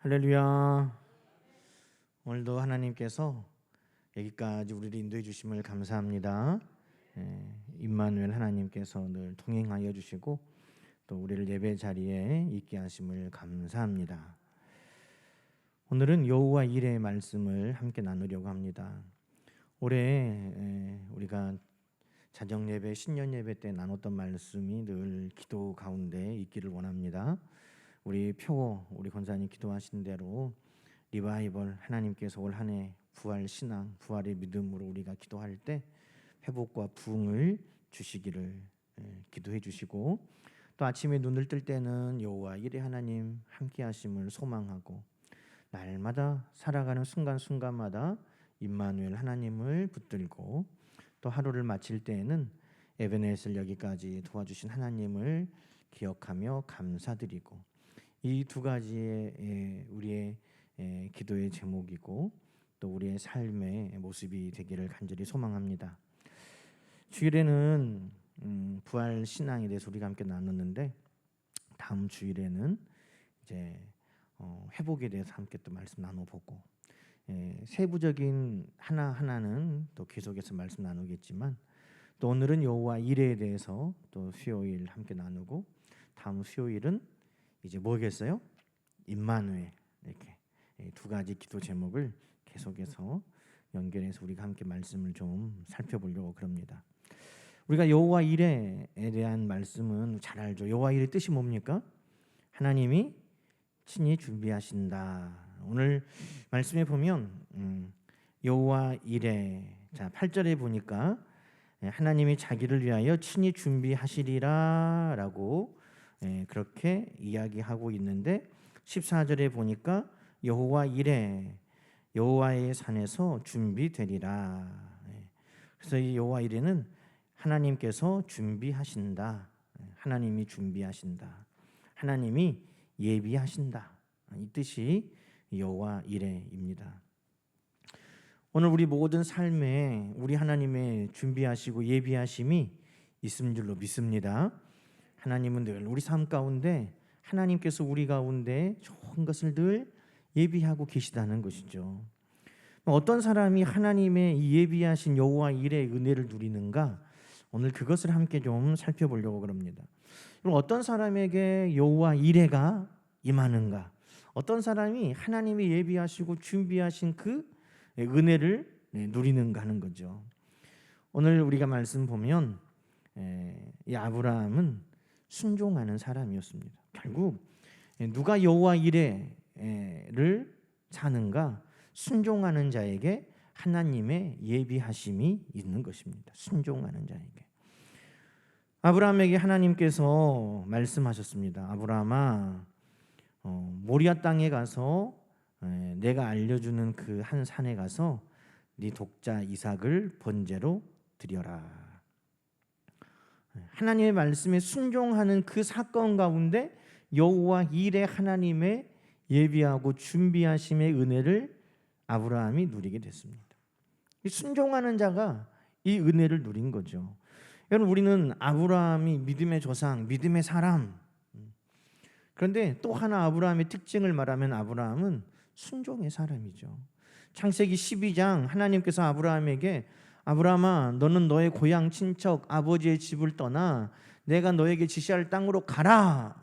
할렐루야. 오늘도 하나님께서 여기까지 우리를 인도해 주심을 감사합니다. 임마누엘 하나님께서 늘 동행하여 주시고 또 우리를 예배 자리에 있게 하심을 감사합니다. 오늘은 여호와 일의 말씀을 함께 나누려고 합니다. 올해 우리가 자정 예배, 신년 예배 때 나눴던 말씀이 늘 기도 가운데 있기를 원합니다. 우리 권사님 기도하신 대로 리바이벌, 하나님께서 올 한 해 부활 신앙, 부활의 믿음으로 우리가 기도할 때 회복과 부흥을 주시기를 기도해 주시고, 또 아침에 눈을 뜰 때는 여호와 일의 하나님 함께 하심을 소망하고, 날마다 살아가는 순간순간마다 임마누엘 하나님을 붙들고, 또 하루를 마칠 때에는 에베네셀 여기까지 도와주신 하나님을 기억하며 감사드리고, 이 두 가지의 우리의 기도의 제목이고 또 우리의 삶의 모습이 되기를 간절히 소망합니다. 주일에는 부활 신앙에 대해서 우리가 함께 나눴는데, 다음 주일에는 이제 회복에 대해서 함께 또 말씀 나눠보고, 세부적인 하나하나는 또 계속해서 말씀 나누겠지만, 또 오늘은 여호와 일에 대해서 또 수요일 함께 나누고, 다음 수요일은 이제 뭐겠어요? 임마누엘. 이렇게 두 가지 기도 제목을 계속해서 연결해서 우리가 함께 말씀을 좀 살펴보려고 그럽니다. 우리가 여호와 일에 대한 말씀은 잘 알죠. 여호와 일의 뜻이 뭡니까? 하나님이 친히 준비하신다. 오늘 말씀에 보면 여호와 일에, 자 8절에 보니까 하나님이 자기를 위하여 친히 준비하시리라 라고 그렇게 이야기하고 있는데, 14절에 보니까 여호와 일에, 여호와의 산에서 준비되리라. 그래서 이 여호와 일에는 하나님께서 준비하신다, 하나님이 준비하신다, 하나님이 예비하신다, 이 뜻이 여호와 일에입니다. 오늘 우리 모든 삶에 우리 하나님의 준비하시고 예비하심이 있는 줄로 믿습니다. 하나님은 늘 우리 삶 가운데 하나님께서 우리 가운데 좋은 것을 늘 예비하고 계시다는 것이죠. 어떤 사람이 하나님의 이 예비하신 여호와 일의 은혜를 누리는가? 오늘 그것을 함께 좀 살펴보려고 합니다. 어떤 사람에게 여호와 일해가 임하는가? 어떤 사람이 하나님이 예비하시고 준비하신 그 은혜를 누리는가 하는 거죠. 오늘 우리가 말씀 보면 이 아브라함은 순종하는 사람이었습니다. 결국 누가 여호와 일에를 사는가? 순종하는 자에게 하나님의 예비하심이 있는 것입니다. 순종하는 자에게. 아브라함에게 하나님께서 말씀하셨습니다. 아브라함아, 모리아 땅에 가서 내가 알려주는 그 한 산에 가서 네 독자 이삭을 번제로 드려라. 하나님의 말씀에 순종하는 그 사건 가운데 여호와 일의 하나님의 예비하고 준비하심의 은혜를 아브라함이 누리게 됐습니다. 순종하는 자가 이 은혜를 누린 거죠. 여러분, 우리는 아브라함이 믿음의 조상, 믿음의 사람. 그런데 또 하나 아브라함의 특징을 말하면 아브라함은 순종의 사람이죠. 창세기 12장 하나님께서 아브라함에게, 아브라함아, 너는 너의 고향 친척 아버지의 집을 떠나 내가 너에게 지시할 땅으로 가라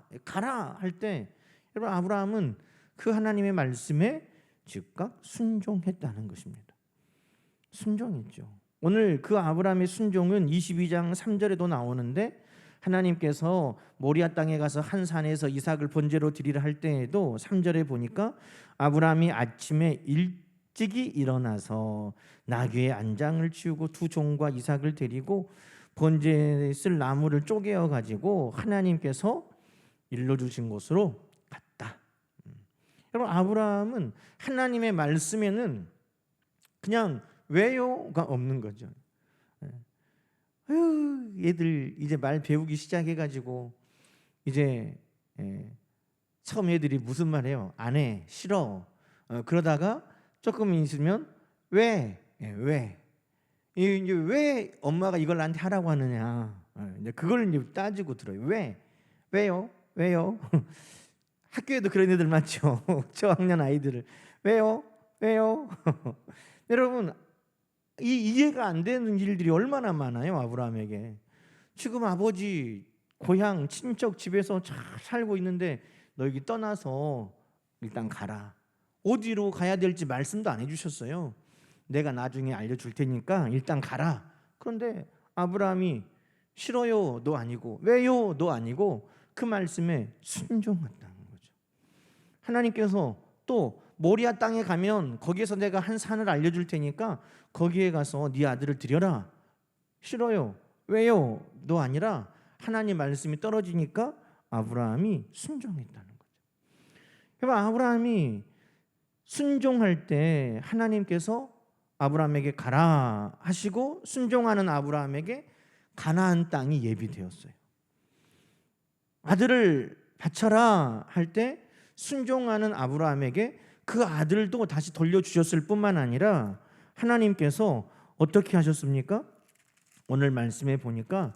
할 때, 여러분, 아브라함은 그 하나님의 말씀에 즉각 순종했다는 것입니다. 순종했죠. 오늘 그 아브라함의 순종은 22장 3절에도 나오는데, 하나님께서 모리아 땅에 가서 한 산에서 이삭을 번제로 드리라 할 때에도 3절에 보니까 아브라함이 아침에 일찍이 일어나서 나귀의 안장을 치우고 두 종과 이삭을 데리고 번제에 쓸 나무를 쪼개어 가지고 하나님께서 일러주신 곳으로 갔다. 여러분, 아브라함은 하나님의 말씀에는 그냥 왜요가 없는 거죠. 얘들 이제 말 배우기 시작해가지고 이제 처음 애들이 무슨 말해요? 안 해, 싫어. 그러다가 조금 있으면 왜 이제 왜 엄마가 이걸 나한테 하라고 하느냐? 이제 그걸 이제 따지고 들어요. 왜요? 학교에도 그런 애들 많죠. 저학년 아이들을. 왜요? 왜요? 여러분, 이해가 안 되는 일들이 얼마나 많아요. 아브라함에게. 지금 아버지 고향 친척 집에서 잘 살고 있는데 너 여기 떠나서 일단 가라. 어디로 가야 될지 말씀도 안 해주셨어요. 내가 나중에 알려줄 테니까 일단 가라. 그런데 아브라함이 싫어요 너 아니고 왜요 너 아니고 그 말씀에 순종했다는 거죠. 하나님께서 또 모리아 땅에 가면 거기에서 내가 한 산을 알려줄 테니까 거기에 가서 네 아들을 드려라. 싫어요 왜요 너 아니라 하나님 말씀이 떨어지니까 아브라함이 순종했다는 거죠. 그러니까 아브라함이 순종할 때 하나님께서 아브라함에게 가라 하시고 순종하는 아브라함에게 가나안 땅이 예비되었어요. 아들을 바쳐라 할 때 순종하는 아브라함에게 그 아들도 다시 돌려주셨을 뿐만 아니라 하나님께서 어떻게 하셨습니까? 오늘 말씀에 보니까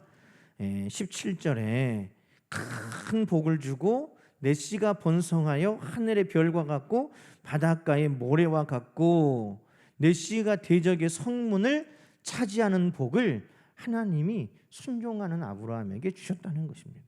17절에 큰 복을 주고 내 씨가 번성하여 하늘의 별과 같고 바닷가의 모래와 같고 내 씨가 대적의 성문을 차지하는 복을 하나님이 순종하는 아브라함에게 주셨다는 것입니다.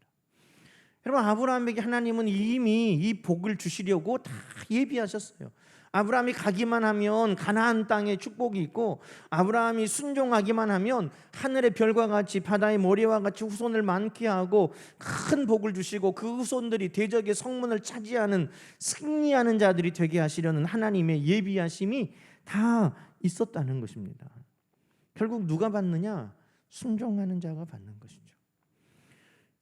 여러분, 아브라함에게 하나님은 이미 이 복을 주시려고 다 예비하셨어요. 아브라함이 가기만 하면 가나안 땅에 축복이 있고 아브라함이 순종하기만 하면 하늘의 별과 같이 바다의 모래와 같이 후손을 많게 하고 큰 복을 주시고 그 후손들이 대적의 성문을 차지하는 승리하는 자들이 되게 하시려는 하나님의 예비하심이 다 있었다는 것입니다. 결국 누가 받느냐? 순종하는 자가 받는 것이죠.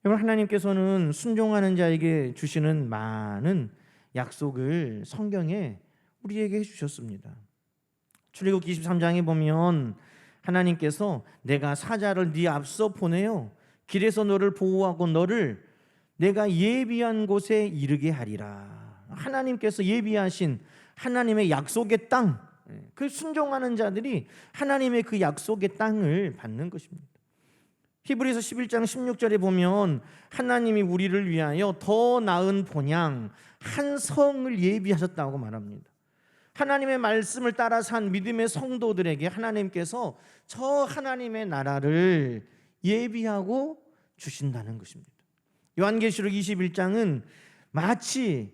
여러분, 하나님께서는 순종하는 자에게 주시는 많은 약속을 성경에 우리에게 해주셨습니다. 출애굽기 23장에 보면 하나님께서 내가 사자를 네 앞서 보내어 길에서 너를 보호하고 너를 내가 예비한 곳에 이르게 하리라. 하나님께서 예비하신 하나님의 약속의 땅, 그 순종하는 자들이 하나님의 그 약속의 땅을 받는 것입니다. 히브리서 11장 16절에 보면 하나님이 우리를 위하여 더 나은 본향 한 성을 예비하셨다고 말합니다. 하나님의 말씀을 따라 산 믿음의 성도들에게 하나님께서 저 하나님의 나라를 예비하고 주신다는 것입니다. 요한계시록 21장은 마치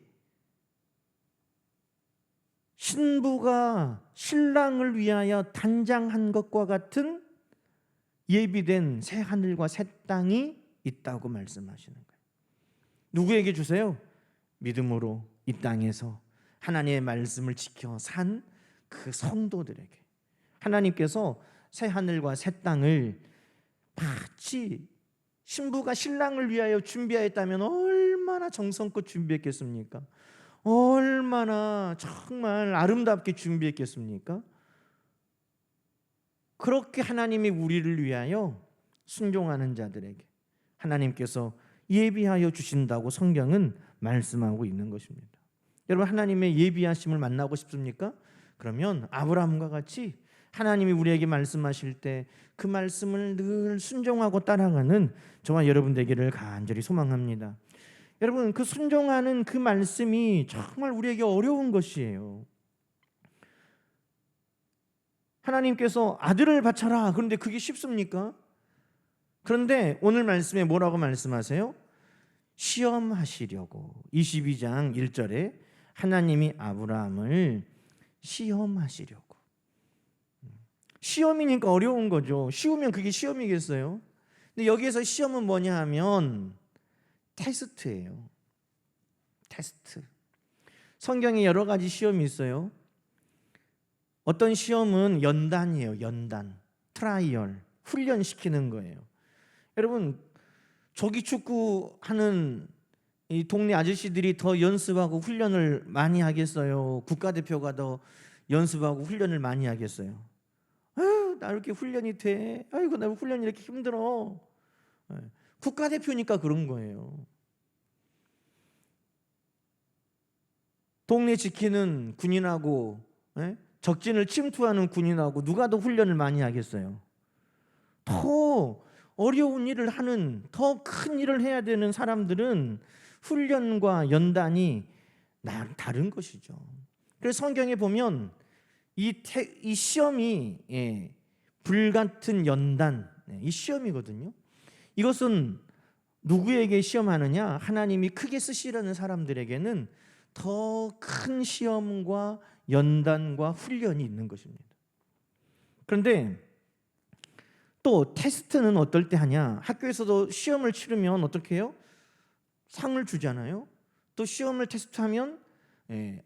신부가 신랑을 위하여 단장한 것과 같은 예비된 새 하늘과 새 땅이 있다고 말씀하시는 거예요. 누구에게 주세요? 믿음으로 이 땅에서 하나님의 말씀을 지켜 산 그 성도들에게 하나님께서 새 하늘과 새 땅을 마치 신부가 신랑을 위하여 준비하였다면 얼마나 정성껏 준비했겠습니까? 얼마나 정말 아름답게 준비했겠습니까? 그렇게 하나님이 우리를 위하여 순종하는 자들에게 하나님께서 예비하여 주신다고 성경은 말씀하고 있는 것입니다. 여러분, 하나님의 예비하심을 만나고 싶습니까? 그러면 아브라함과 같이 하나님이 우리에게 말씀하실 때 그 말씀을 늘 순종하고 따라가는 저와 여러분 되기를 간절히 소망합니다. 여러분, 그 순종하는 그 말씀이 정말 우리에게 어려운 것이에요. 하나님께서 아들을 바쳐라. 그런데 그게 쉽습니까? 그런데 오늘 말씀에 뭐라고 말씀하세요? 시험하시려고 22장 1절에 하나님이 아브라함을 시험하시려고. 시험이니까 어려운 거죠. 쉬우면 그게 시험이겠어요? 근데 여기에서 시험은 뭐냐 하면 테스트예요. 테스트. 성경에 여러 가지 시험이 있어요. 어떤 시험은 연단이에요. 연단, 트라이얼, 훈련시키는 거예요. 여러분, 조기 축구 하는 이 동네 아저씨들이 더 연습하고 훈련을 많이 하겠어요? 국가대표가 더 연습하고 훈련을 많이 하겠어요? 아유, 나 이렇게 훈련이 돼. 아이고, 나 훈련이 이렇게 힘들어. 국가대표니까 그런 거예요. 동네 지키는 군인하고 적진을 침투하는 군인하고 누가 더 훈련을 많이 하겠어요? 더 어려운 일을 하는, 더 큰 일을 해야 되는 사람들은 훈련과 연단이 다른 것이죠. 그래서 성경에 보면 이 시험이 불같은 연단, 이 시험이거든요. 이것은 누구에게 시험하느냐? 하나님이 크게 쓰시려는 사람들에게는 더 큰 시험과 연단과 훈련이 있는 것입니다. 그런데 또 테스트는 어떨 때 하냐? 학교에서도 시험을 치르면 어떻게 해요? 상을 주잖아요. 또 시험을 테스트하면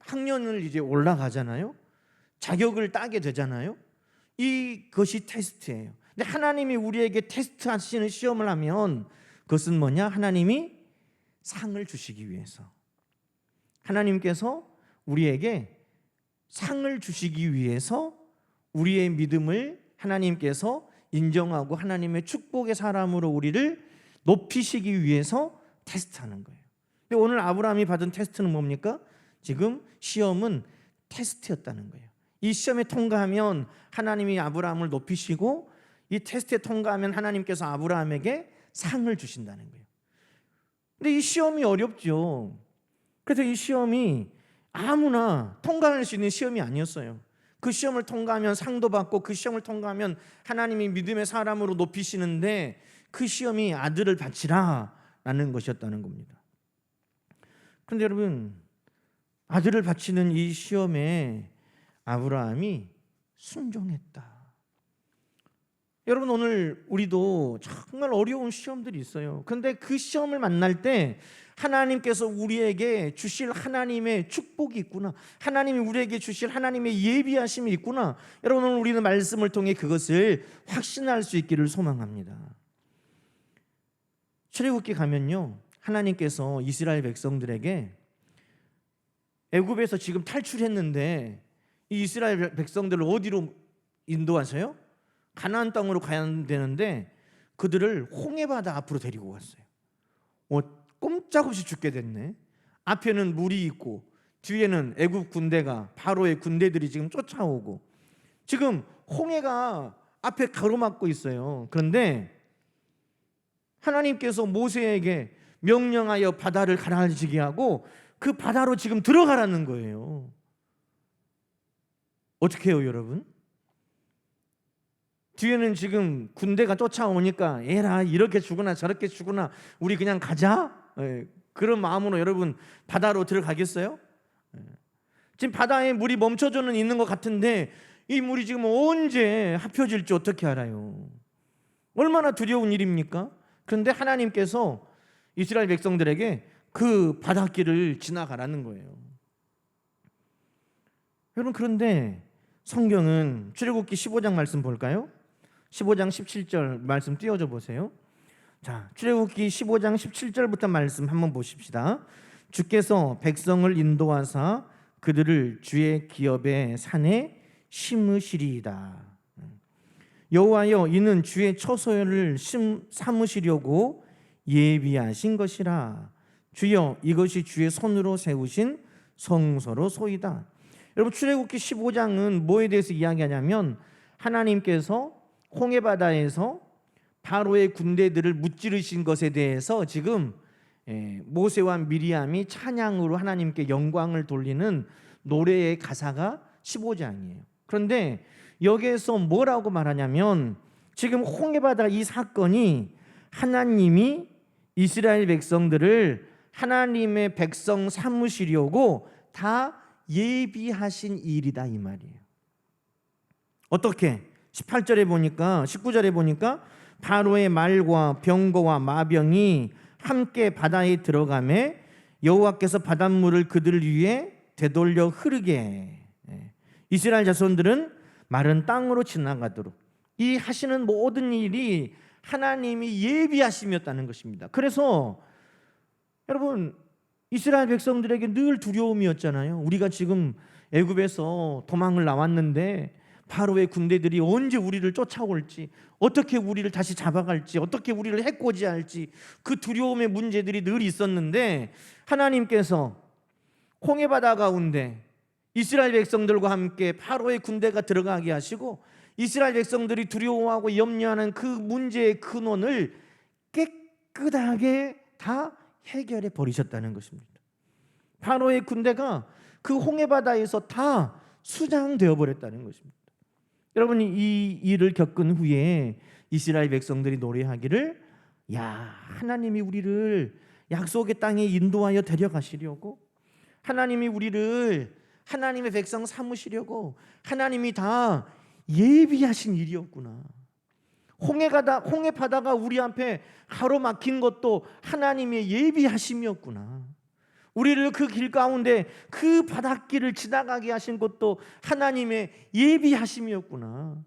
학년을 이제 올라가잖아요. 자격을 따게 되잖아요. 이것이 테스트예요. 근데 하나님이 우리에게 테스트하시는 시험을 하면 그것은 뭐냐? 하나님이 상을 주시기 위해서, 하나님께서 우리에게 상을 주시기 위해서 우리의 믿음을 하나님께서 인정하고 하나님의 축복의 사람으로 우리를 높이시기 위해서 테스트하는 거예요. 근데 오늘 아브라함이 받은 테스트는 뭡니까? 지금 시험은 테스트였다는 거예요. 이 시험에 통과하면 하나님이 아브라함을 높이시고, 이 테스트에 통과하면 하나님께서 아브라함에게 상을 주신다는 거예요. 근데 이 시험이 어렵죠. 그래서 이 시험이 아무나 통과할 수 있는 시험이 아니었어요. 그 시험을 통과하면 상도 받고, 그 시험을 통과하면 하나님이 믿음의 사람으로 높이시는데, 그 시험이 아들을 바치라 라는 것이었다는 겁니다. 그런데 여러분, 아들을 바치는 이 시험에 아브라함이 순종했다. 여러분, 오늘 우리도 정말 어려운 시험들이 있어요. 그런데 그 시험을 만날 때 하나님께서 우리에게 주실 하나님의 축복이 있구나, 하나님이 우리에게 주실 하나님의 예비하심이 있구나, 여러분, 오늘 우리는 말씀을 통해 그것을 확신할 수 있기를 소망합니다. 출애굽기 가면요, 하나님께서 이스라엘 백성들에게 애굽에서 지금 탈출했는데 이 이스라엘 백성들을 어디로 인도하세요? 가나안 땅으로 가야 되는데 그들을 홍해바다 앞으로 데리고 갔어요. 꼼짝없이 죽게 됐네. 앞에는 물이 있고 뒤에는 애굽 군대가, 바로의 군대들이 지금 쫓아오고, 지금 홍해가 앞에 가로막고 있어요. 그런데 하나님께서 모세에게 명령하여 바다를 가라앉히게 하고 그 바다로 지금 들어가라는 거예요. 어떻게 해요, 여러분? 뒤에는 지금 군대가 쫓아오니까 에라, 이렇게 죽으나 저렇게 죽으나 우리 그냥 가자, 그런 마음으로 여러분 바다로 들어가겠어요? 지금 바다에 물이 멈춰져는 있는 것 같은데 이 물이 지금 언제 합혀질지 어떻게 알아요? 얼마나 두려운 일입니까? 그런데 하나님께서 이스라엘 백성들에게 그 바닷길을 지나가라는 거예요. 여러분, 그런데 성경은 출애굽기 15장 말씀 볼까요? 15장 17절 말씀 띄워줘 보세요. 자, 출애굽기 15장 17절부터 말씀 한번 보십시다. 주께서 백성을 인도하사 그들을 주의 기업의 산에 심으시리이다. 여호와여, 이는 주의 처소를 삼으시려고 예비하신 것이라. 주여, 이것이 주의 손으로 세우신 성소로 소이다. 여러분, 출애굽기 15장은 뭐에 대해서 이야기하냐면 하나님께서 홍해바다에서 바로의 군대들을 무찌르신 것에 대해서 지금 모세와 미리암이 찬양으로 하나님께 영광을 돌리는 노래의 가사가 15장이에요. 그런데 여기에서 뭐라고 말하냐면 지금 홍해바다 이 사건이 하나님이 이스라엘 백성들을 하나님의 백성 삼으시려고 다 예비하신 일이다, 이 말이에요. 어떻게? 18절에 보니까, 19절에 보니까 바로의 말과 병거와 마병이 함께 바다에 들어가매 여호와께서 바닷물을 그들을 위해 되돌려 흐르게, 이스라엘 자손들은 마른 땅으로 지나가도록, 이 하시는 모든 일이 하나님이 예비하심이었다는 것입니다. 그래서 여러분, 이스라엘 백성들에게 늘 두려움이었잖아요. 우리가 지금 애굽에서 도망을 나왔는데 바로의 군대들이 언제 우리를 쫓아올지, 어떻게 우리를 다시 잡아갈지, 어떻게 우리를 해코지할지, 그 두려움의 문제들이 늘 있었는데 하나님께서 홍해바다 가운데 이스라엘 백성들과 함께 바로의 군대가 들어가게 하시고 이스라엘 백성들이 두려워하고 염려하는 그 문제의 근원을 깨끗하게 다 해결해 버리셨다는 것입니다. 바로의 군대가 그 홍해바다에서 다 수장되어 버렸다는 것입니다. 여러분이 이 일을 겪은 후에 이스라엘 백성들이 노래하기를, 야, 하나님이 우리를 약속의 땅에 인도하여 데려가시려고, 하나님이 우리를 하나님의 백성 삼으시려고 하나님이 다 예비하신 일이었구나. 홍해 바다가 우리 앞에 가로막힌 것도 하나님의 예비하심이었구나. 우리를 그 길 가운데 그 바닷길을 지나가게 하신 것도 하나님의 예비하심이었구나.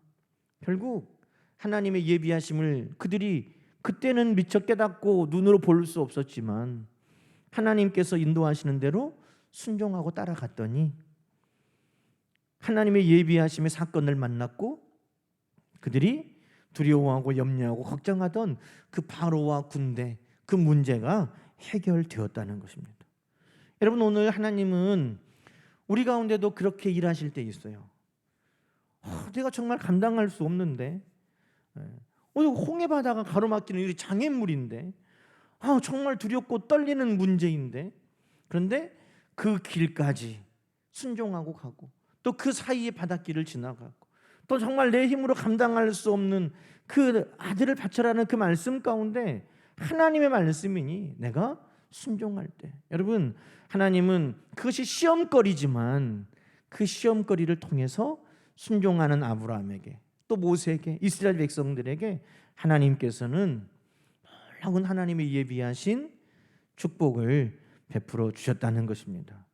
결국 하나님의 예비하심을 그들이 그때는 미처 깨닫고 눈으로 볼 수 없었지만 하나님께서 인도하시는 대로 순종하고 따라갔더니 하나님의 예비하심의 사건을 만났고 그들이 두려워하고 염려하고 걱정하던 그 바로와 군대, 그 문제가 해결되었다는 것입니다. 여러분, 오늘 하나님은 우리 가운데도 그렇게 일하실 때 있어요. 내가 정말 감당할 수 없는데, 오늘 홍해 바다가 가로막히는 일이 장애물인데, 정말 두렵고 떨리는 문제인데, 그런데 그 길까지 순종하고 가고 또 그 사이에 바닷길을 지나가고 또 정말 내 힘으로 감당할 수 없는 그 아들을 바쳐라는 그 말씀 가운데 하나님의 말씀이니 내가 순종할 때, 여러분, 하나님은 그것이 시험거리지만 그 시험거리를 통해서 순종하는 아브라함에게 또 모세에게 이스라엘 백성들에게 하나님께서는 놀라운 하나님의 예비하신 축복을 베풀어 주셨다는 것입니다.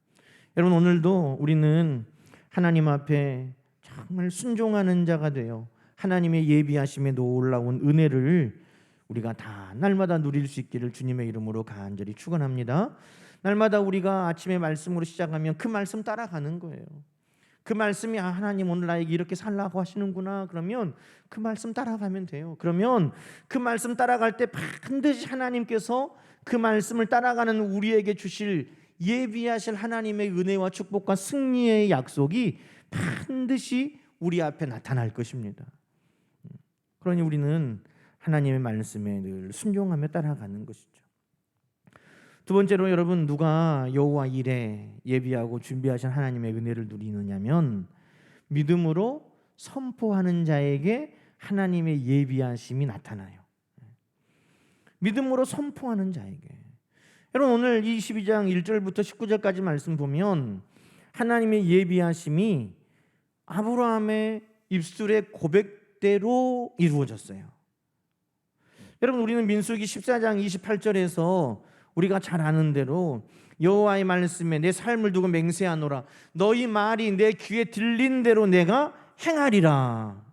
여러분, 오늘도 우리는 하나님 앞에 정말 순종하는 자가 되어 하나님의 예비하심에 놀라운 은혜를 우리가 다 날마다 누릴 수 있기를 주님의 이름으로 간절히 축원합니다. 날마다 우리가 아침에 말씀으로 시작하면 그 말씀 따라가는 거예요. 그 말씀이 하나님 오늘 나에게 이렇게 살라고 하시는구나, 그러면 그 말씀 따라가면 돼요. 그러면 그 말씀 따라갈 때 반드시 하나님께서 그 말씀을 따라가는 우리에게 주실 예비하실 하나님의 은혜와 축복과 승리의 약속이 반드시 우리 앞에 나타날 것입니다. 그러니 우리는 하나님의 말씀에 늘 순종하며 따라가는 것이죠. 두 번째로, 여러분, 누가 여호와 일에 예비하고 준비하신 하나님의 은혜를 누리느냐면 믿음으로 선포하는 자에게 하나님의 예비하심이 나타나요. 믿음으로 선포하는 자에게. 여러분, 오늘 22장 1절부터 19절까지 말씀 보면 하나님의 예비하심이 아브라함의 입술의 고백대로 이루어졌어요. 여러분, 우리는 민수기 14장 28절에서 우리가 잘 아는 대로 여호와의 말씀에 내 삶을 두고 맹세하노라, 너희 말이 내 귀에 들린 대로 내가 행하리라.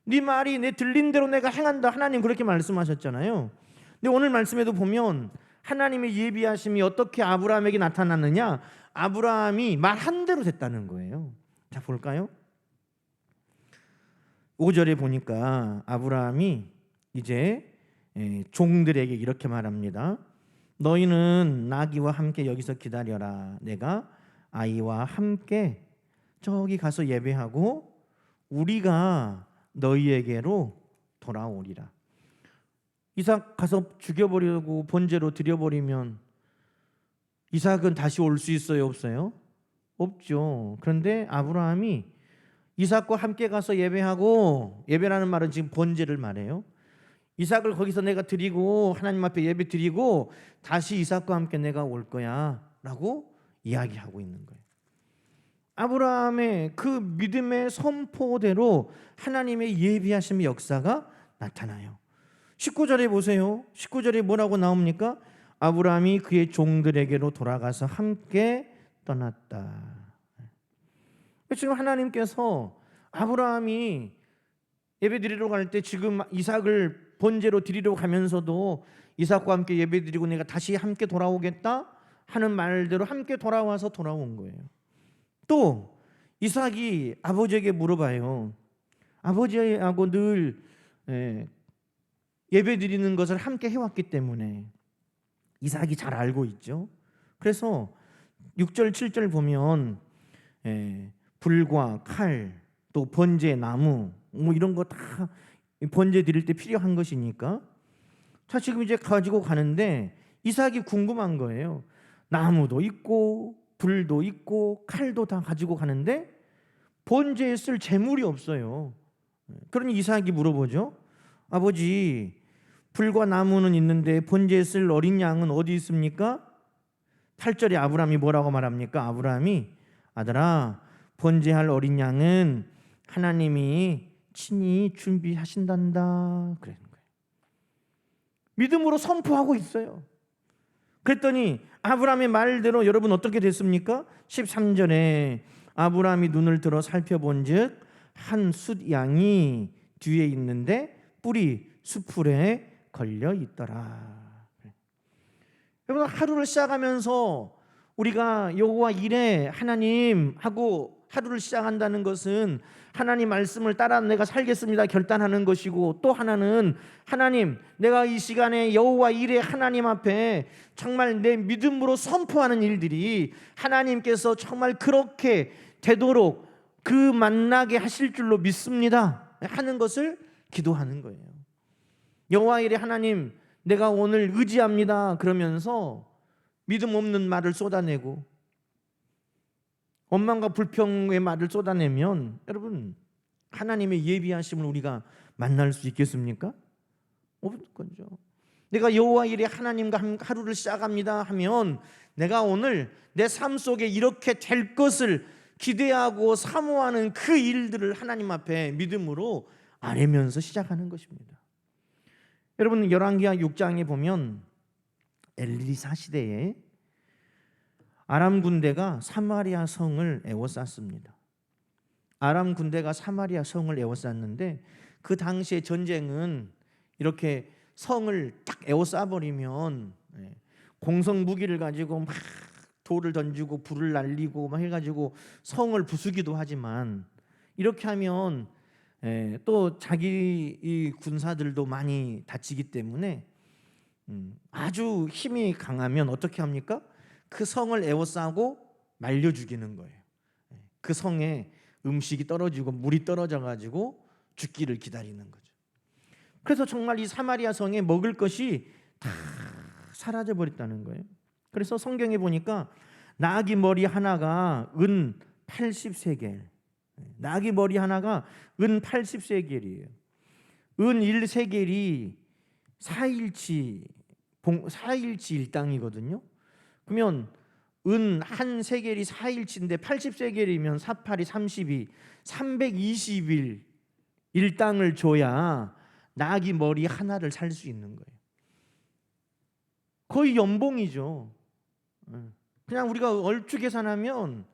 네 말이 내 들린 대로 내가 행한다, 하나님 그렇게 말씀하셨잖아요. 근데 오늘 말씀에도 보면 하나님의 예비하심이 어떻게 아브라함에게 나타났느냐, 아브라함이 말한 대로 됐다는 거예요. 자, 볼까요? 5절에 보니까 아브라함이 이제 종들에게 이렇게 말합니다. 너희는 나귀와 함께 여기서 기다려라. 내가 아이와 함께 저기 가서 예배하고 우리가 너희에게로 돌아오리라. 이삭 가서 죽여버리고 번제로 드려버리면 이삭은 다시 올 수 있어요, 없어요? 없죠. 그런데 아브라함이 이삭과 함께 가서 예배하고, 예배라는 말은 지금 번제를 말해요. 이삭을 거기서 내가 드리고 하나님 앞에 예배 드리고 다시 이삭과 함께 내가 올 거야 라고 이야기하고 있는 거예요. 아브라함의 그 믿음의 선포대로 하나님의 예비하심의 역사가 나타나요. 19절에 보세요. 19절에 뭐라고 나옵니까? 아브라함이 그의 종들에게로 돌아가서 함께 떠났다. 지금 하나님께서 아브라함이 예배 드리러 갈 때 지금 이삭을 번제로 드리러 가면서도 이삭과 함께 예배 드리고 내가 다시 함께 돌아오겠다 하는 말대로 함께 돌아와서 돌아온 거예요. 또 이삭이 아버지에게 물어봐요. 아버지하고 늘 예배 드리는 것을 함께 해왔기 때문에 이삭이 잘 알고 있죠. 그래서 6절 7절 보면 불과 칼, 또 번제 나무 뭐 이런 거 다 번제 드릴 때 필요한 것이니까 자, 지금 이제 가지고 가는데 이삭이 궁금한 거예요. 나무도 있고 불도 있고 칼도 다 가지고 가는데 번제에 쓸 재물이 없어요. 그러니 이삭이 물어보죠. 아버지, 불과 나무는 있는데 번제에 쓸 어린 양은 어디 있습니까? 8절에 아브라함이 뭐라고 말합니까? 아브라함이 아들아, 번제할 어린 양은 하나님이 친히 준비하신단다 그러는 거예요. 믿음으로 선포하고 있어요. 그랬더니 아브라함의 말대로 여러분 어떻게 됐습니까? 13절에 아브라함이 눈을 들어 살펴본즉 한 숫양이 뒤에 있는데 뿔이 수풀에 걸려 있더라. 여러분, 하루를 시작하면서 우리가 여호와 이레 하나님 하고 하루를 시작한다는 것은 하나님 말씀을 따라 내가 살겠습니다 결단하는 것이고, 또 하나는 하나님, 내가 이 시간에 여호와 이레 하나님 앞에 정말 내 믿음으로 선포하는 일들이 하나님께서 정말 그렇게 되도록 그 만나게 하실 줄로 믿습니다 하는 것을 기도하는 거예요. 여호와 이레 하나님, 내가 오늘 의지합니다 그러면서 믿음 없는 말을 쏟아내고 원망과 불평의 말을 쏟아내면 여러분, 하나님의 예비하심을 우리가 만날 수 있겠습니까? 없을 거죠. 내가 여호와 이레 하나님과 하루를 시작합니다 하면 내가 오늘 내 삶 속에 이렇게 될 것을 기대하고 사모하는 그 일들을 하나님 앞에 믿음으로 아뢰면서 시작하는 것입니다. 여러분, 열왕기하 6장에 보면 엘리사 시대에 아람 군대가 사마리아 성을 에워쌌습니다. 아람 군대가 사마리아 성을 에워쌌는데 그 당시의 전쟁은 이렇게 성을 딱 에워싸버리면 공성 무기를 가지고 막 돌을 던지고 불을 날리고 막 해가지고 성을 부수기도 하지만, 이렇게 하면 또 자기 이 군사들도 많이 다치기 때문에 아주 힘이 강하면 어떻게 합니까? 그 성을 에워싸고 말려 죽이는 거예요. 그 성에 음식이 떨어지고 물이 떨어져 가지고 죽기를 기다리는 거죠. 그래서 정말 이 사마리아 성에 먹을 것이 다 사라져 버렸다는 거예요. 그래서 성경에 보니까 나귀 머리 하나가 은 80세겔, 나귀 머리 하나가 은 80세겔이에요. 은 1세겔이 4일치 일당이거든요. 그러면 은 한 세겔이 4일치인데 80세겔이면 4팔이 32, 320일 일당을 줘야 나귀 머리 하나를 살 수 있는 거예요. 거의 연봉이죠. 그냥 우리가 얼추 계산하면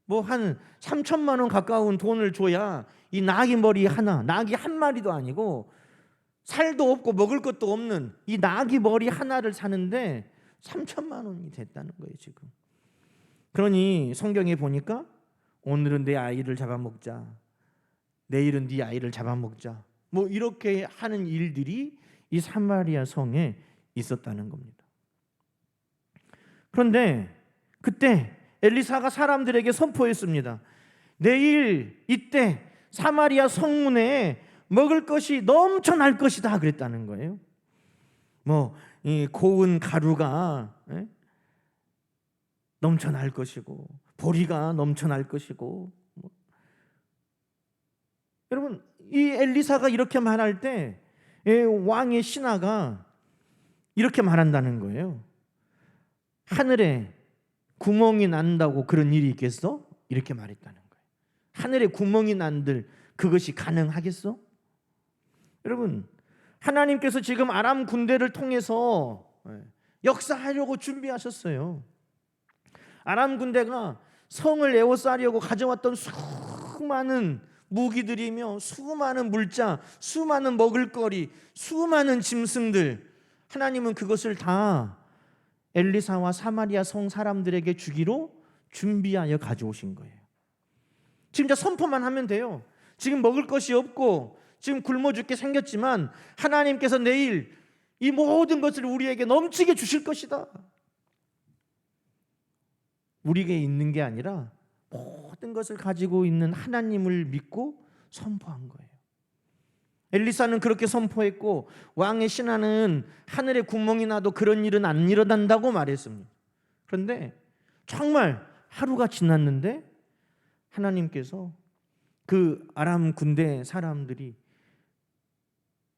뭐 한 3천만 원 가까운 돈을 줘야 이 나귀 머리 하나, 나귀 한 마리도 아니고 살도 없고 먹을 것도 없는 이 나귀 머리 하나를 사는데 3천만 원이 됐다는 거예요 지금. 그러니 성경에 보니까 오늘은 내 아이를 잡아먹자, 내일은 네 아이를 잡아먹자, 뭐 이렇게 하는 일들이 이 사마리아 성에 있었다는 겁니다. 그런데 그때 엘리사가 사람들에게 선포했습니다. 내일 이때 사마리아 성문에 먹을 것이 넘쳐날 것이다 그랬다는 거예요. 뭐 이 고운 가루가 넘쳐날 것이고 보리가 넘쳐날 것이고 여러분, 이 엘리사가 이렇게 말할 때 왕의 신하가 이렇게 말한다는 거예요. 하늘에 구멍이 난다고 그런 일이 있겠어? 이렇게 말했다는 거예요. 하늘에 구멍이 난들 그것이 가능하겠어? 여러분, 하나님께서 지금 아람 군대를 통해서 역사하려고 준비하셨어요. 아람 군대가 성을 에워싸려고 가져왔던 수많은 무기들이며 수많은 물자, 수많은 먹을거리, 수많은 짐승들, 하나님은 그것을 다 엘리사와 사마리아 성 사람들에게 주기로 준비하여 가져오신 거예요. 지금 선포만 하면 돼요. 지금 먹을 것이 없고 지금 굶어 죽게 생겼지만 하나님께서 내일 이 모든 것을 우리에게 넘치게 주실 것이다. 우리에게 있는 게 아니라 모든 것을 가지고 있는 하나님을 믿고 선포한 거예요. 엘리사는 그렇게 선포했고 왕의 신하는 하늘에 구멍이 나도 그런 일은 안 일어난다고 말했습니다. 그런데 정말 하루가 지났는데 하나님께서 그 아람 군대 사람들이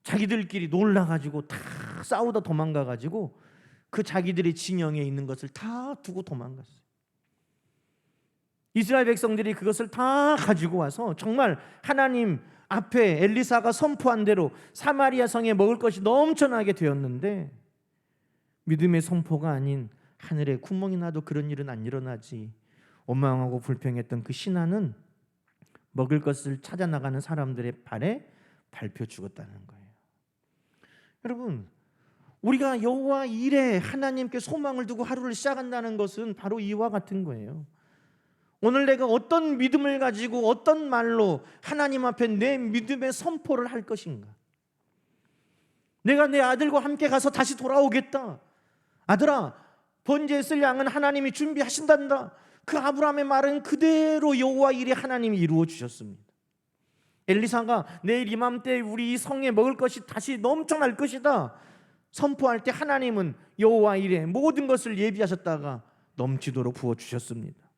자기들끼리 놀라가지고 다 싸우다 도망가가지고 그 자기들의 진영에 있는 것을 다 두고 도망갔어요. 이스라엘 백성들이 그것을 다 가지고 와서 정말 하나님 앞에 엘리사가 선포한 대로 사마리아 성에 먹을 것이 넘쳐나게 되었는데 믿음의 선포가 아닌 하늘에 구멍이 나도 그런 일은 안 일어나지 원망하고 불평했던 그 신하는 먹을 것을 찾아 나가는 사람들의 발에 밟혀 죽었다는 거예요. 여러분, 우리가 여호와 일에 하나님께 소망을 두고 하루를 시작한다는 것은 바로 이와 같은 거예요. 오늘 내가 어떤 믿음을 가지고 어떤 말로 하나님 앞에 내 믿음의 선포를 할 것인가? 내가 내 아들과 함께 가서 다시 돌아오겠다. 아들아, 번제에 쓸 양은 하나님이 준비하신단다. 그 아브라함의 말은 그대로 여호와 일에 하나님이 이루어 주셨습니다. 엘리사가 내일 이맘때 우리 이 성에 먹을 것이 다시 넘쳐날 것이다 선포할 때 하나님은 여호와 일에 모든 것을 예비하셨다가 넘치도록 부어주셨습니다.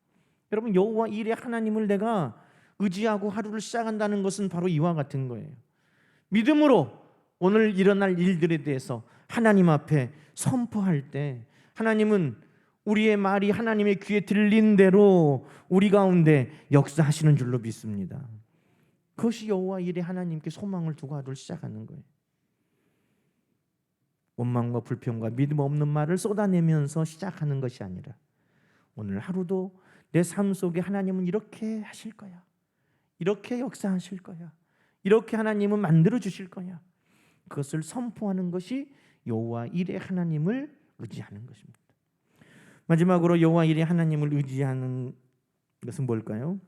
여러분, 여호와 일에 하나님을 내가 의지하고 하루를 시작한다는 것은 바로 이와 같은 거예요. 믿음으로 오늘 일어날 일들에 대해서 하나님 앞에 선포할 때 하나님은 우리의 말이 하나님의 귀에 들린 대로 우리 가운데 역사하시는 줄로 믿습니다. 그것이 여호와 일에 하나님께 소망을 두고 하루를 시작하는 거예요. 원망과 불평과 믿음 없는 말을 쏟아내면서 시작하는 것이 아니라 오늘 하루도 내 삶 속에 하나님은 이렇게 하실 거야, 이렇게 역사하실 거야, 이렇게 하나님은 만들어 주실 거야, 그것을 선포하는 것이 여호와 일에 하나님을 의지하는 것입니다. 마지막으로 여호와 일에 하나님을 의지하는 것은 뭘까요?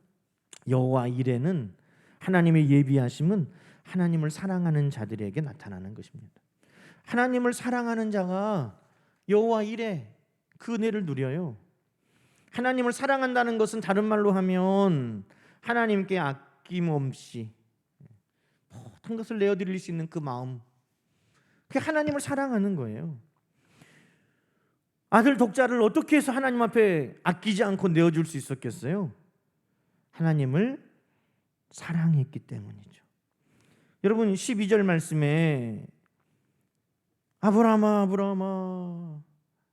여호와 일에는 하나님의 예비하심은 하나님을 사랑하는 자들에게 나타나는 것입니다. 하나님을 사랑하는 자가 여호와 일에 그 은혜를 누려요. 하나님을 사랑한다는 것은 다른 말로 하면 하나님께 아낌없이 모든 것을 내어드릴 수 있는 그 마음, 그게 하나님을 사랑하는 거예요. 아들 독자를 어떻게 해서 하나님 앞에 아끼지 않고 내어줄 수 있었겠어요? 하나님을 사랑했기 때문이죠. 여러분, 12절 말씀에 아브라함아 아브라함아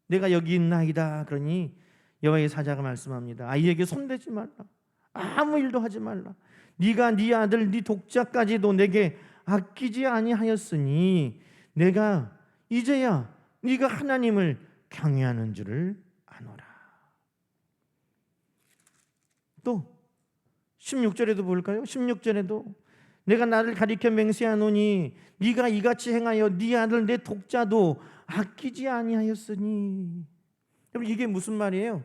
내가 여기 있나이다 그러니 여호와의 사자가 말씀합니다. 아이에게 손대지 말라, 아무 일도 하지 말라. 네가 네 아들 네 독자까지도 내게 아끼지 아니하였으니 내가 이제야 네가 하나님을 경외하는 줄을 아노라. 또 16절에도 볼까요? 16절에도 내가 나를 가리켜 맹세하노니 네가 이같이 행하여 네 아들 내 독자도 아끼지 아니하였으니. 여러분, 이게 무슨 말이에요?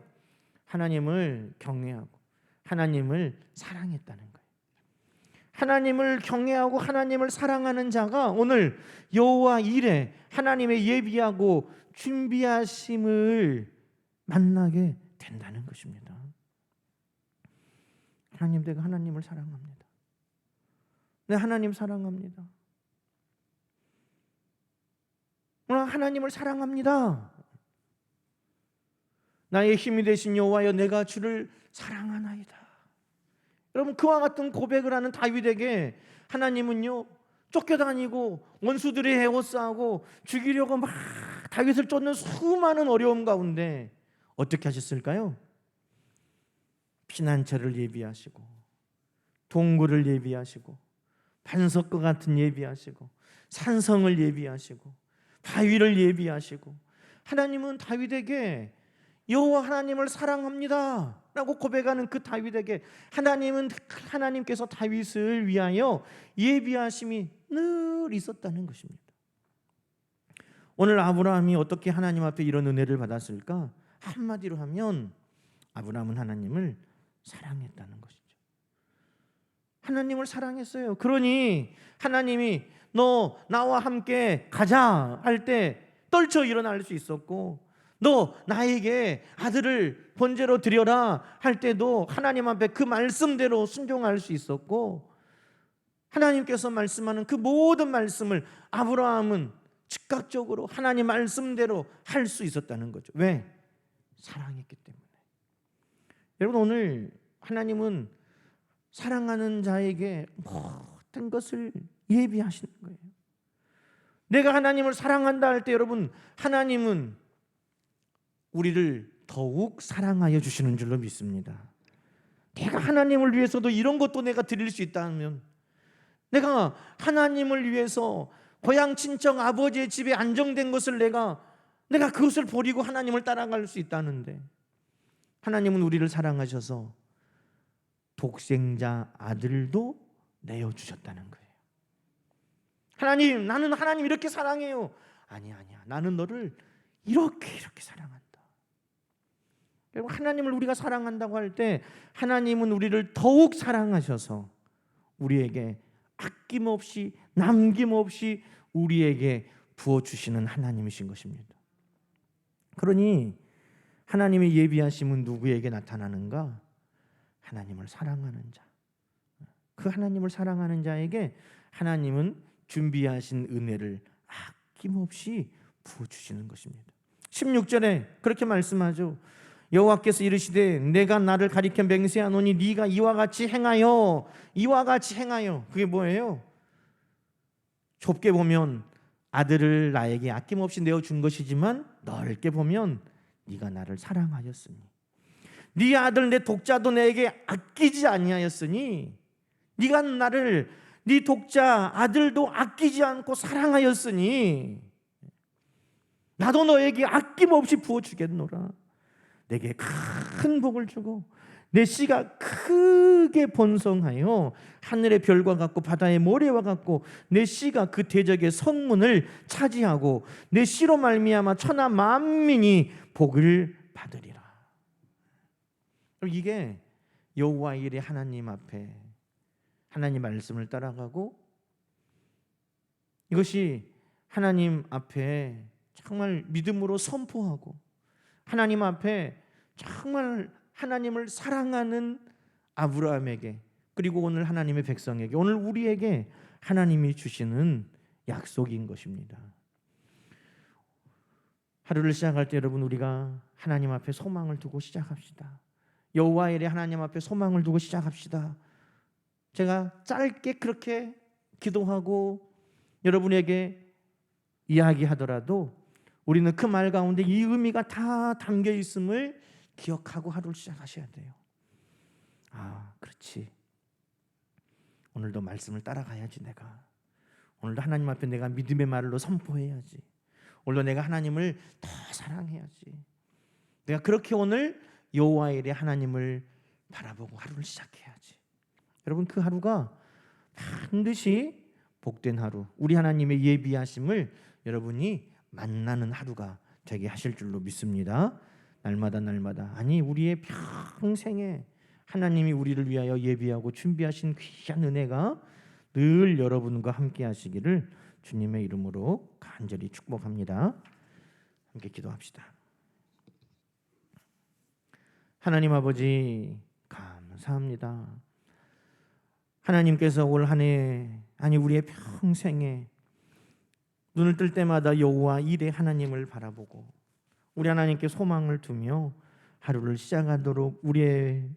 하나님을 경외하고 하나님을 사랑했다는 거예요. 하나님을 경외하고 하나님을 사랑하는 자가 오늘 여호와 일에 하나님의 예비하고 준비하심을 만나게 된다는 것입니다. 하나님, 내가 하나님을 사랑합니다. 내 하나님 사랑합니다. 오늘 하나님을 사랑합니다. 나의 힘이 되신 여호와여 내가 주를 사랑하나이다. 여러분, 그와 같은 고백을 하는 다윗에게 하나님은요 쫓겨다니고 원수들이 에워싸고 죽이려고 막 다윗을 쫓는 수많은 어려움 가운데 어떻게 하셨을까요? 피난처를 예비하시고 동굴을 예비하시고 반석과 같은 예비하시고 산성을 예비하시고 바위를 예비하시고 하나님은 다윗에게 여호와 하나님을 사랑합니다 라고 고백하는 그 다윗에게 하나님께서 다윗을 위하여 예비하심이 늘 있었다는 것입니다. 오늘 아브라함이 어떻게 하나님 앞에 이런 은혜를 받았을까? 한마디로 하면 아브라함은 하나님을 사랑했다는 것이죠. 하나님을 사랑했어요. 그러니 하나님이 너 나와 함께 가자 할 때 떨쳐 일어날 수 있었고, 너 나에게 아들을 번제로 드려라 할 때도 하나님 앞에 그 말씀대로 순종할 수 있었고, 하나님께서 말씀하는 그 모든 말씀을 아브라함은 즉각적으로 하나님 말씀대로 할 수 있었다는 거죠. 왜? 사랑했기 때문에. 여러분, 오늘 하나님은 사랑하는 자에게 모든 것을 예비하시는 거예요. 내가 하나님을 사랑한다 할 때 여러분, 하나님은 우리를 더욱 사랑하여 주시는 줄로 믿습니다. 내가 하나님을 위해서도 이런 것도 내가 드릴 수 있다면, 내가 하나님을 위해서 고향 친정 아버지의 집에 안정된 것을 내가 그것을 버리고 하나님을 따라갈 수 있다는데, 하나님은 우리를 사랑하셔서 독생자 아들도 내어주셨다는 거예요. 하나님, 나는 하나님 이렇게 사랑해요. 아니야, 나는 너를 이렇게 사랑한다. 여러분, 하나님을 우리가 사랑한다고 할 때 하나님은 우리를 더욱 사랑하셔서 우리에게 아낌없이 남김없이 우리에게 부어주시는 하나님이신 것입니다. 그러니 하나님의 예비하심은 누구에게 나타나는가? 하나님을 사랑하는 자. 그 하나님을 사랑하는 자에게 하나님은 준비하신 은혜를 아낌없이 부어주시는 것입니다. 16절에 그렇게 말씀하죠. 여호와께서 이르시되 내가 나를 가리켜 맹세하노니 네가 이와 같이 행하여. 그게 뭐예요? 좁게 보면 아들을 나에게 아낌없이 내어준 것이지만 넓게 보면 네가 나를 사랑하였으니, 네 아들 내 독자도 내게 아끼지 아니하였으니, 네가 나를 네 독자 아들도 아끼지 않고 사랑하였으니 나도 너에게 아낌없이 부어주겠노라. 내게 큰 복을 주고 내 씨가 크게 번성하여 하늘의 별과 같고 바다의 모래와 같고, 내 씨가 그 대적의 성문을 차지하고 내 씨로 말미암아 천하 만민이 복을 받으리라. 이게 여호와 일의 하나님 앞에 하나님 말씀을 따라가고, 이것이 하나님 앞에 정말 믿음으로 선포하고 하나님 앞에 정말 하나님을 사랑하는 아브라함에게, 그리고 오늘 하나님의 백성에게, 오늘 우리에게 하나님이 주시는 약속인 것입니다. 하루를 시작할 때 여러분, 우리가 하나님 앞에 소망을 두고 시작합시다. 여호와 일에 하나님 앞에 소망을 두고 시작합시다. 제가 짧게 그렇게 기도하고 여러분에게 이야기하더라도 우리는 그 말 가운데 이 의미가 다 담겨 있음을 기억하고 하루를 시작하셔야 돼요. 그렇지. 오늘도 말씀을 따라가야지. 내가 오늘도 하나님 앞에 내가 믿음의 말로 선포해야지. 오늘도 내가 하나님을 더 사랑해야지. 내가 그렇게 오늘 여호와 일에 하나님을 바라보고 하루를 시작해야지. 여러분, 그 하루가 반드시 복된 하루, 우리 하나님의 예비하심을 여러분이 만나는 하루가 되게 하실 줄로 믿습니다. 날마다 아니, 우리의 평생에 하나님이 우리를 위하여 예비하고 준비하신 귀한 은혜가 늘 여러분과 함께 하시기를 주님의 이름으로 간절히 축복합니다. 함께 기도합시다. 하나님 아버지, 감사합니다. 하나님께서 올 한 해, 아니 우리의 평생에 눈을 뜰 때마다 여호와 일의 하나님을 바라보고 우리 하나님께 소망을 두며 하루를 시작하도록 우리의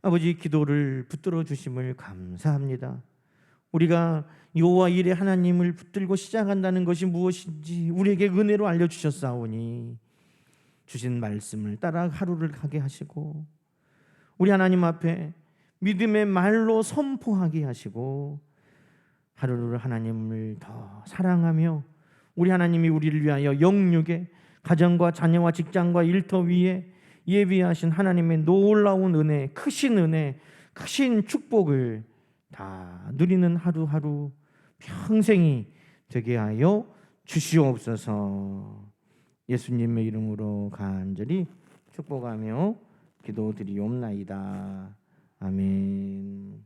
아버지 기도를 붙들어 주심을 감사합니다. 우리가 여호와 일의 하나님을 붙들고 시작한다는 것이 무엇인지 우리에게 은혜로 알려주셨사오니 주신 말씀을 따라 하루를 가게 하시고 우리 하나님 앞에 믿음의 말로 선포하게 하시고 하루를 하나님을 더 사랑하며 우리 하나님이 우리를 위하여 영육에 가정과 자녀와 직장과 일터 위에 예비하신 하나님의 놀라운 은혜, 크신 축복을 다 누리는 하루하루 평생이 되게 하여 주시옵소서. 예수님의 이름으로 간절히 축복하며 기도드리옵나이다. 아멘.